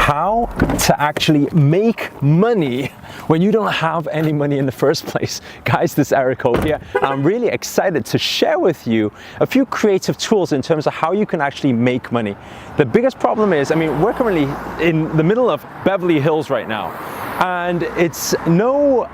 how to actually make money when you don't have any money in the first place. Guys, this is Eric here. I'm really excited to share with you a few creative tools in terms of how you can actually make money. The biggest problem is, we're currently in the middle of Beverly Hills right now. And it's no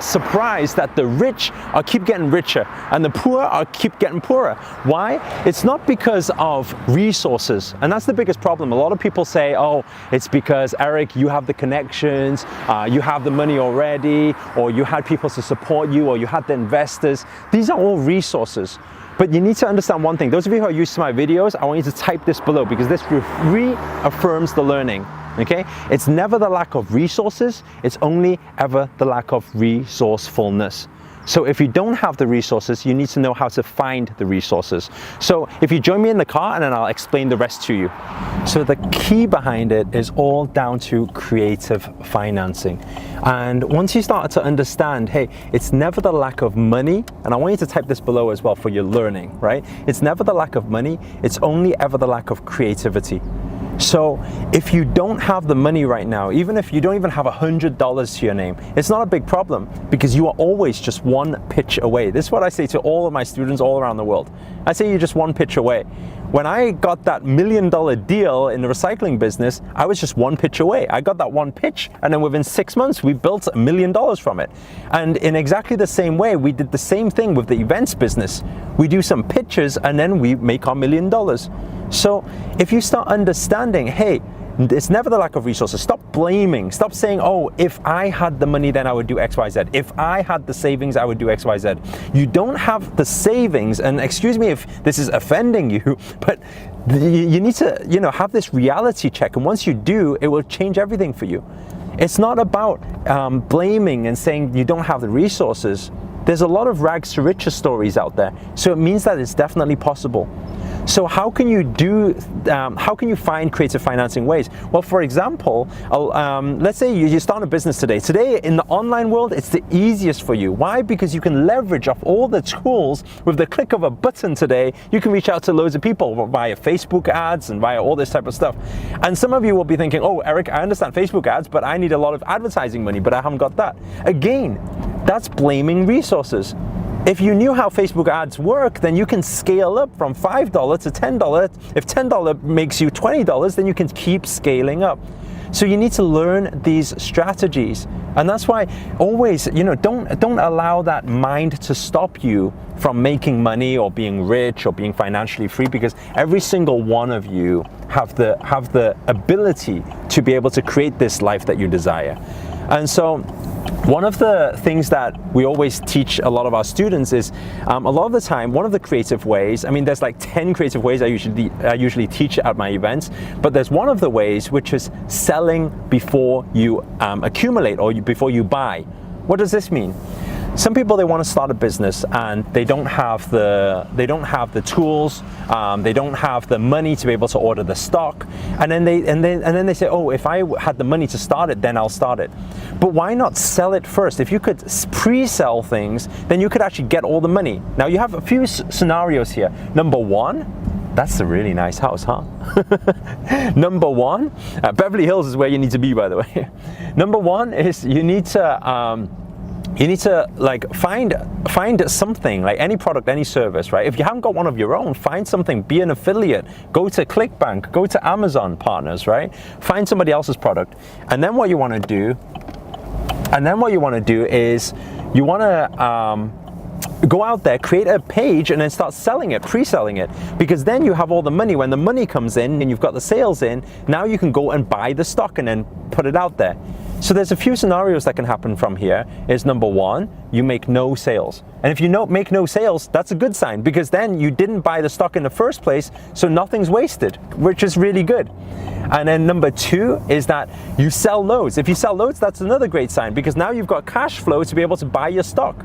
surprise that the rich are keep getting richer and the poor are keep getting poorer. Why? It's not because of resources, and that's the biggest problem. A lot of people say, oh, it's because, Eric, you have the connections, you have the money already, or you had people to support you, or you had the investors. These are all resources. But you need to understand one thing. Those of you who are used to my videos, I want you to type this below, because this reaffirms the learning. Okay? It's never the lack of resources, it's only ever the lack of resourcefulness. So if you don't have the resources, you need to know how to find the resources. So if you join me in the car, and then I'll explain the rest to you. So the key behind it is all down to creative financing. And once you start to understand, hey, it's never the lack of money, and I want you to type this below as well for your learning, right? It's never the lack of money, it's only ever the lack of creativity. So if you don't have the money right now, even if you don't even have $100 to your name, it's not a big problem, because you are always just one pitch away. This is what I say to all of my students all around the world. I say you're just one pitch away. When I got that $1 million deal in the recycling business, I was just one pitch away. I got that one pitch, and then within 6 months, we built $1 million from it. And in exactly the same way, we did the same thing with the events business. We do some pitches, and then we make our $1 million. So if you start understanding, hey, it's never the lack of resources. Stop blaming. Stop saying, oh, if I had the money, then I would do X, Y, Z. If I had the savings, I would do X, Y, Z. You don't have the savings, and excuse me if this is offending you, but you need to, have this reality check. And once you do, it will change everything for you. It's not about blaming and saying you don't have the resources. There's a lot of rags to riches stories out there. So it means that it's definitely possible. So how can you find creative financing ways? Well, for example, let's say you start a business today. Today, in the online world, it's the easiest for you. Why? Because you can leverage off all the tools with the click of a button today. You can reach out to loads of people via Facebook ads and via all this type of stuff. And some of you will be thinking, oh, Eric, I understand Facebook ads, but I need a lot of advertising money, but I haven't got that. Again, that's blaming resources. If you knew how Facebook ads work, then you can scale up from $5 to $10. If $10 makes you $20, then you can keep scaling up. So you need to learn these strategies. And that's why always, don't allow that mind to stop you from making money or being rich or being financially free, because every single one of you have the ability to be able to create this life that you desire. And so one of the things that we always teach a lot of our students is, a lot of the time, one of the creative ways, there's like 10 creative ways I usually teach at my events, but there's one of the ways which is selling before you accumulate, or before you buy. What does this mean? Some people, they want to start a business and they don't have the tools, they don't have the money to be able to order the stock, and then they say, oh, if I had the money to start it, then I'll start it. But why not sell it first? If you could pre-sell things, then you could actually get all the money. Now you have a few scenarios here. Number one, that's a really nice house, huh? Number one, Beverly Hills is where you need to be, by the way. Number one is you need to find something, like any product, any service, right? If you haven't got one of your own, find something, be an affiliate, go to ClickBank, go to Amazon partners, right? Find somebody else's product. And then what you want to do is you want to go out there, create a page, and then start selling it, pre-selling it, because then you have all the money. When the money comes in and you've got the sales in, now you can go and buy the stock and then put it out there. So there's a few scenarios that can happen from here. Is number one, you make no sales. And if you make no sales, that's a good sign, because then you didn't buy the stock in the first place, so nothing's wasted, which is really good. And then number two is that you sell loads. If you sell loads, that's another great sign, because now you've got cash flow to be able to buy your stock.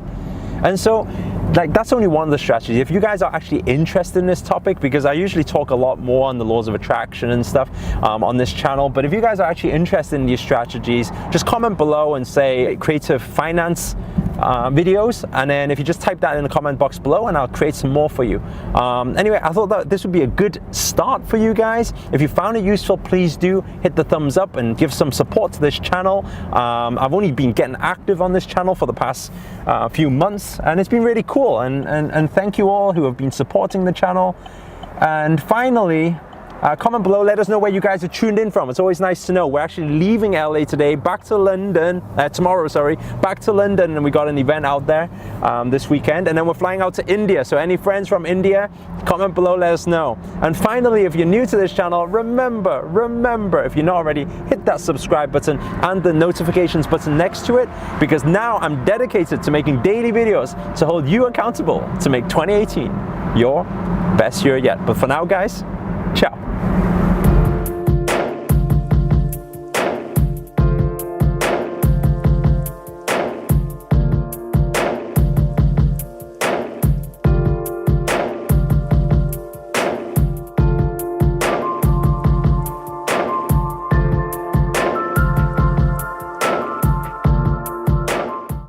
And so that's only one of the strategies. If you guys are actually interested in this topic, because I usually talk a lot more on the laws of attraction and stuff on this channel, but if you guys are actually interested in these strategies, just comment below and say creative finance videos, and then if you just type that in the comment box below, and I'll create some more for you. Anyway, I thought that this would be a good start for you guys. If you found it useful, please do hit the thumbs up and give some support to this channel. I've only been getting active on this channel for the past few months, and it's been really cool, and thank you all who have been supporting the channel. And finally, comment below, let us know where you guys are tuned in from. It's always nice to know. We're actually leaving LA today, back to London, tomorrow, sorry, back to London, and we got an event out there this weekend, and then we're flying out to India. So any friends from India, comment below, let us know. And finally, if you're new to this channel, remember, if you're not already, hit that subscribe button and the notifications button next to it, because now I'm dedicated to making daily videos to hold you accountable to make 2018 your best year yet. But for now, guys,